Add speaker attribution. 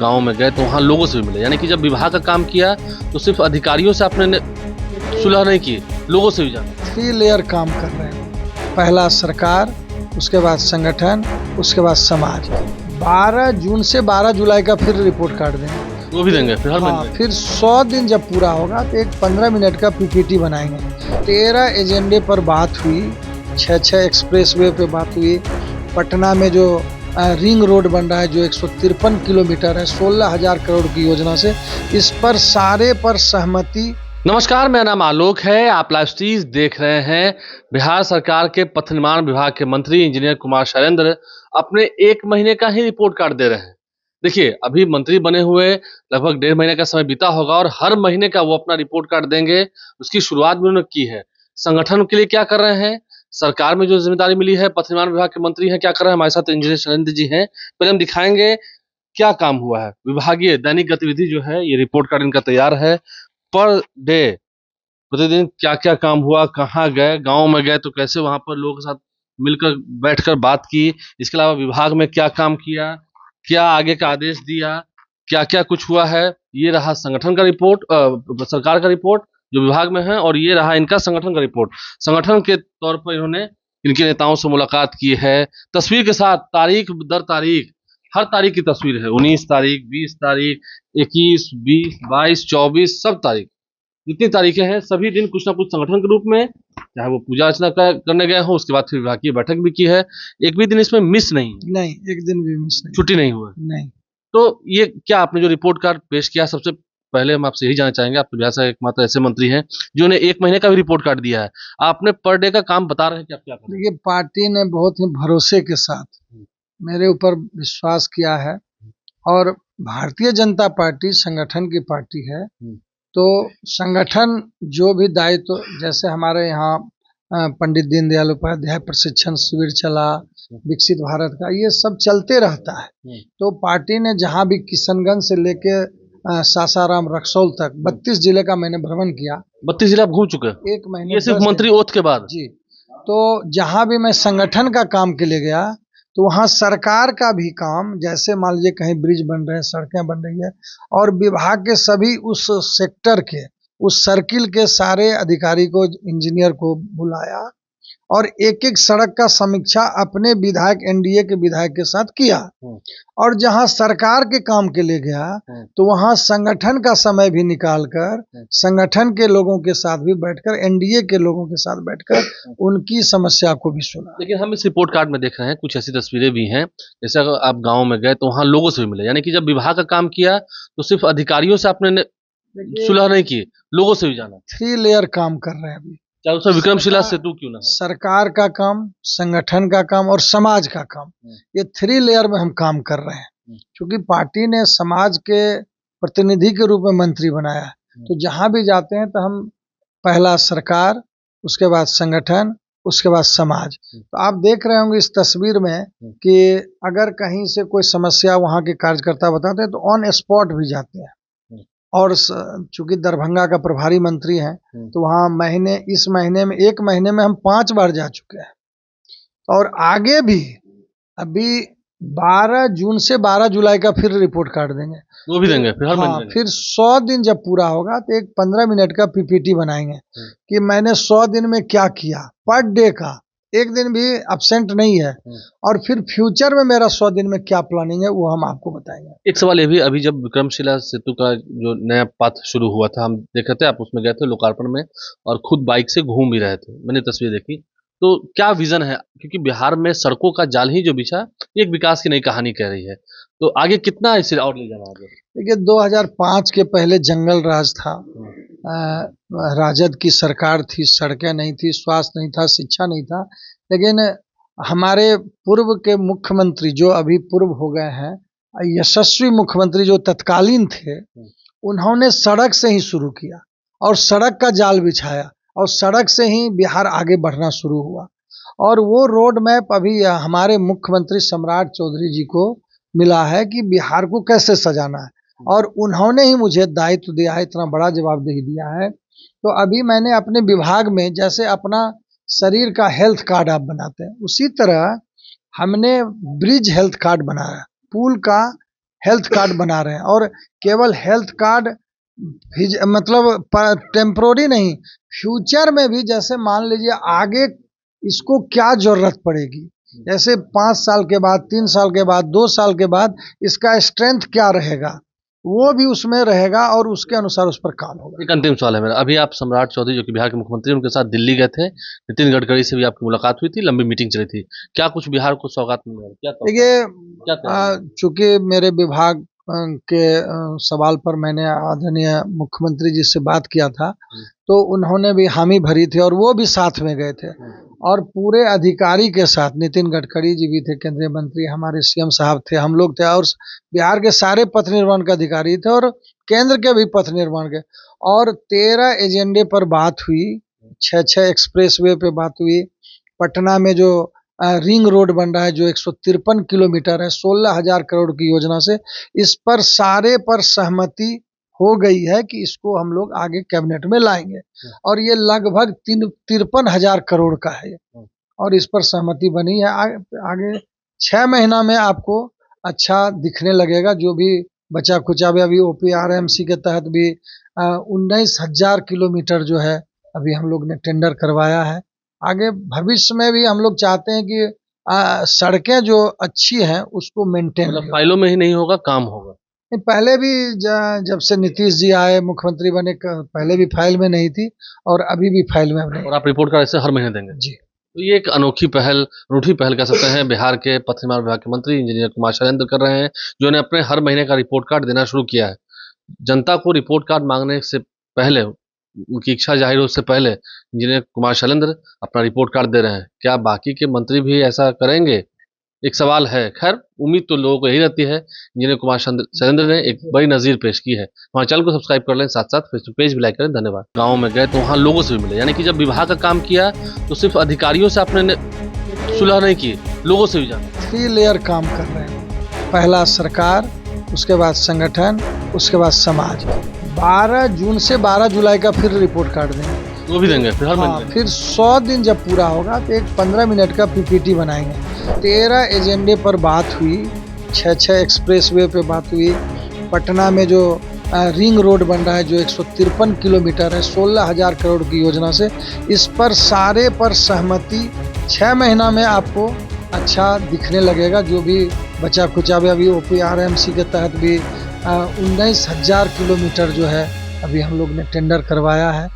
Speaker 1: गाँव में गए तो वहाँ लोगों से भी मिले, यानी कि जब विभाग का काम किया तो सिर्फ अधिकारियों से आपने सुलह नहीं की, लोगों से भी जाना।
Speaker 2: 3 लेयर काम कर रहे हैं। पहला सरकार, उसके बाद संगठन, उसके बाद समाज। 12 जून से 12 जुलाई का फिर रिपोर्ट कार्ड देंगे,
Speaker 1: वो भी देंगे फिर हर
Speaker 2: हाँ,
Speaker 1: महीने।
Speaker 2: फिर 100 दिन जब पूरा होगा तो एक 15 मिनट का पीपीटी बनाएंगे। 13 एजेंडे पर बात हुई, 6 एक्सप्रेसवे पे बात हुई। पटना में जो रिंग रोड बन रहा है जो 153 किलोमीटर है 16,000 करोड़ की योजना से, इस पर सारे पर सहमति।
Speaker 1: नमस्कार, मेरा नाम आलोक है। आप लाइव स्ट्रीज देख रहे हैं। बिहार सरकार के पथ निर्माण विभाग के मंत्री इंजीनियर कुमार शैलेंद्र अपने 1 महीने का ही रिपोर्ट कार्ड दे रहे हैं। देखिए, अभी मंत्री बने हुए लगभग 1.5 महीने का समय बीता होगा और हर महीने का वो अपना रिपोर्ट कार्ड देंगे। उसकी शुरुआत भी उन्होंने की है। संगठन के लिए क्या कर रहे हैं, सरकार में जो जिम्मेदारी मिली है, पथ निर्माण विभाग के मंत्री हैं, क्या कर रहे हैं। हमारे साथ इंजीनियर शैलेंद्र जी हैं। पहले हम दिखाएंगे क्या काम हुआ है। विभागीय दैनिक गतिविधि जो है, ये रिपोर्ट कार्ड इनका तैयार है। पर डे प्रतिदिन क्या क्या काम हुआ, कहाँ गए, गांव में गए तो कैसे वहां पर लोगों के साथ मिलकर बैठकर बात की, इसके अलावा विभाग में क्या काम किया, क्या आगे का आदेश दिया, क्या क्या कुछ हुआ है। ये रहा संगठन का रिपोर्ट, सरकार का रिपोर्ट जो विभाग में है, और ये रहा इनका संगठन का रिपोर्ट। संगठन के तौर पर इन्होंने इनके नेताओं से मुलाकात की है, तस्वीर के साथ, तारीख दर तारीख, हर तारीख की तस्वीर है। 19 तारीख, 20 तारीख, 21, 20, 22, 24, सब तारीख, जितनी तारीखें हैं सभी दिन कुछ ना कुछ संगठन के रूप में, चाहे वो पूजा अर्चना करने गए हो, उसके बाद फिर विभाग की बैठक भी की है। एक भी दिन इसमें मिस नहीं है,
Speaker 2: नहीं, एक दिन भी मिस नहीं,
Speaker 1: छुट्टी नहीं हुआ।
Speaker 2: नहीं।
Speaker 1: तो ये क्या आपने जो रिपोर्ट कार्ड पेश किया, सबसे पहले हम आपसे यही जानना चाहेंगे, आप तो बिहार से एकमात्र ऐसे मंत्री हैं जिन्होंने 1 महीने का भी रिपोर्ट कार्ड दिया है। आपने पर डे का काम बता रहे हैं कि आप क्या कर रहे हैं।
Speaker 2: देखिए, पार्टी ने बहुत ही भरोसे के साथ मेरे ऊपर विश्वास किया है, और भारतीय जनता पार्टी संगठन की पार्टी है, तो संगठन जो भी दायित्व, जैसे हमारे यहाँ पंडित दीनदयाल उपाध्याय प्रशिक्षण शिविर चला, विकसित भारत का, ये सब चलते रहता है। तो पार्टी ने जहाँ भी किशनगंज से लेके सासाराम रक्सौल तक 32 जिले का मैंने भ्रमण किया।
Speaker 1: 32 जिले आप घूम चुके हैं
Speaker 2: 1 महीने,
Speaker 1: ये सिर्फ
Speaker 2: 10
Speaker 1: मंत्री
Speaker 2: दिन।
Speaker 1: ओथ के बाद
Speaker 2: जी, तो जहाँ भी मैं संगठन का काम के लिए गया तो वहाँ सरकार का भी काम, जैसे मान लीजिए कहीं ब्रिज बन रहे हैं, सड़कें बन रही है, और विभाग के सभी उस सेक्टर के, उस सर्किल के सारे अधिकारी को, इंजीनियर को बुलाया और एक एक सड़क का समीक्षा अपने विधायक, एनडीए के विधायक के साथ किया। और जहां सरकार के काम के लिए गया तो वहां संगठन का समय भी निकालकर संगठन के लोगों के साथ भी बैठकर, एनडीए के लोगों के साथ बैठकर उनकी समस्या को भी सुना।
Speaker 1: लेकिन हम इस रिपोर्ट कार्ड में देख रहे हैं कुछ ऐसी तस्वीरें भी हैं, जैसे अगर आप गांव में गए तो वहां लोगों से भी मिले, यानी कि जब विभाग का काम किया तो सिर्फ अधिकारियों से आपने सुलह नहीं की, लोगों से भी जाना।
Speaker 2: 3 लेयर काम कर रहे हैं अभी।
Speaker 1: चाहे उसमें विक्रमशिला सेतु क्यों ना हो।
Speaker 2: सरकार का काम, संगठन का काम और समाज का काम, ये 3 लेयर में हम काम कर रहे हैं। क्योंकि पार्टी ने समाज के प्रतिनिधि के रूप में मंत्री बनाया है, तो जहां भी जाते हैं तो हम पहला सरकार, उसके बाद संगठन, उसके बाद समाज। तो आप देख रहे होंगे इस तस्वीर में कि अगर कहीं से कोई समस्या वहां के कार्यकर्ता बताते हैं तो ऑन स्पॉट भी जाते हैं। और चूंकि दरभंगा का प्रभारी मंत्री हैं तो वहाँ इस महीने में 1 महीने में हम 5 बार जा चुके हैं, और आगे भी अभी 12 जून से 12 जुलाई का फिर रिपोर्ट कार्ड देंगे,
Speaker 1: वो भी देंगे फिर हर
Speaker 2: हाँ,
Speaker 1: महीने।
Speaker 2: फिर 100 दिन जब पूरा होगा तो एक 15 मिनट का पीपीटी बनाएंगे कि मैंने 100 दिन में क्या किया, पर डे का, एक दिन भी एब्सेंट नहीं है। और फिर फ्यूचर में मेरा 100 दिन में क्या प्लानिंग है वो हम आपको बताएंगे।
Speaker 1: एक सवाल ये भी, अभी जब विक्रमशिला सेतु का जो नया पाथ शुरू हुआ था, हम देख रहे थे, आप उसमें गए थे लोकार्पण में और खुद बाइक से घूम भी रहे थे, मैंने तस्वीर देखी। तो क्या विजन है, क्योंकि बिहार में सड़कों का जाल ही जो बिछा एक विकास की नई कहानी कह रही है, तो आगे कितना इसे और ले जाना आगे।
Speaker 2: देखिए, 2005 के पहले जंगल राज था, राजद की सरकार थी, सड़कें नहीं थी, स्वास्थ्य नहीं था, शिक्षा नहीं था। लेकिन हमारे पूर्व के मुख्यमंत्री जो अभी पूर्व हो गए हैं, यशस्वी मुख्यमंत्री जो तत्कालीन थे, उन्होंने सड़क से ही शुरू किया और सड़क का जाल बिछाया, और सड़क से ही बिहार आगे बढ़ना शुरू हुआ। और वो रोड मैप अभी हमारे मुख्यमंत्री सम्राट चौधरी जी को मिला है कि बिहार को कैसे सजाना है, और उन्होंने ही मुझे दायित्व दिया है, इतना बड़ा जवाबदेही दिया है। तो अभी मैंने अपने विभाग में, जैसे अपना शरीर का हेल्थ कार्ड आप बनाते हैं, उसी तरह हमने ब्रिज हेल्थ कार्ड बनाया, पुल का हेल्थ कार्ड बना रहे हैं, और केवल हेल्थ कार्ड मतलब टेम्पोररी नहीं, फ्यूचर में भी जैसे मान लीजिए आगे इसको क्या जरूरत पड़ेगी, जैसे 5 साल के बाद, 3 साल के बाद, 2 साल के बाद इसका स्ट्रेंथ क्या रहेगा, वो भी उसमें रहेगा और उसके अनुसार उस पर काम होगा।
Speaker 1: एक अंतिम सवाल है मेरा, अभी आप सम्राट चौधरी जो कि बिहार के मुख्यमंत्री, उनके साथ दिल्ली गए थे, नितिन गडकरी से भी आपकी मुलाकात हुई थी, लंबी मीटिंग चली थी, क्या कुछ बिहार को सौगात मिल रहा है, क्या
Speaker 2: देखिए, चूंकि मेरे विभाग के सवाल पर मैंने आदरणीय मुख्यमंत्री जी से बात किया था, तो उन्होंने भी हामी भरी थी और वो भी साथ में गए थे, और पूरे अधिकारी के साथ नितिन गडकरी जी भी थे, केंद्रीय मंत्री, हमारे सीएम साहब थे, हम लोग थे, और बिहार के सारे पथ निर्माण के अधिकारी थे और केंद्र के भी पथ निर्माण के, और 13 एजेंडे पर बात हुई, 6 एक्सप्रेसवे पे बात हुई, पटना में जो रिंग रोड बन रहा है जो 153 किलोमीटर है 16,000 करोड़ की योजना से, इस पर सारे पर सहमति हो गई है कि इसको हम लोग आगे कैबिनेट में लाएंगे, और ये लगभग 53,000 करोड़ का है, और इस पर सहमति बनी है। आगे 6 महीना में आपको अच्छा दिखने लगेगा, जो भी बचा खुचा भी, अभी OPRMC के तहत भी 19,000 किलोमीटर जो है अभी हम लोग ने टेंडर करवाया है। आगे भविष्य में भी हम लोग चाहते हैं कि सड़कें जो अच्छी हैं उसको मेंटेन,
Speaker 1: मतलब फाइलों में ही नहीं होगा, काम होगा।
Speaker 2: पहले भी जब से नीतीश जी आए मुख्यमंत्री बने, पहले भी फाइल में नहीं थी और अभी भी फाइल में नहीं।
Speaker 1: और आप रिपोर्ट कार्ड ऐसे हर महीने देंगे
Speaker 2: जी।
Speaker 1: तो ये एक अनोखी पहल, अनूठी पहल कह सकते हैं, बिहार के पथ निर्माण विभाग के मंत्री इंजीनियर कुमार शैलेंद्र कर रहे हैं, जो ने अपने हर महीने का रिपोर्ट कार्ड देना शुरू किया है। जनता को रिपोर्ट कार्ड मांगने से पहले, उनकी इच्छा जाहिर हो उससे पहले, इंजीनियर कुमार शैलेंद्र अपना रिपोर्ट कार्ड दे रहे हैं। क्या बाकी के मंत्री भी ऐसा करेंगे, एक सवाल है। खैर, उम्मीद तो लोगों को यही रहती है। इंजीनियर कुमार शैलेंद्र ने एक बड़ी नज़ीर पेश की है। हमारे चैनल को सब्सक्राइब कर लें, साथ साथ फेसबुक पेज भी लाइक करें। धन्यवाद। गाँव में गए तो वहाँ लोगों से भी मिले, यानी कि जब विभाग का काम किया तो सिर्फ अधिकारियों से आपने सुलह नहीं की, लोगों से भी जाना।
Speaker 2: 3 लेयर काम कर रहे हैं, पहला सरकार, उसके बाद संगठन, उसके बाद समाज। 12 जून से 12 जुलाई का फिर रिपोर्ट कार्ड देंगे,
Speaker 1: वो भी देंगे फिर हर महीने।
Speaker 2: फिर 100 दिन जब पूरा होगा तो एक 15 मिनट का PPT बनाएंगे। 13 एजेंडे पर बात हुई, 6 एक्सप्रेसवे पे बात हुई, पटना में जो रिंग रोड बन रहा है जो 153 किलोमीटर है 16,000 करोड़ की योजना से, इस पर सारे पर सहमति 6 महीना में आपको अच्छा दिखने लगेगा। जो भी बचा खुचा भी, अभी OPRMC के तहत भी 19,000 किलोमीटर जो है अभी हम लोग ने टेंडर करवाया है,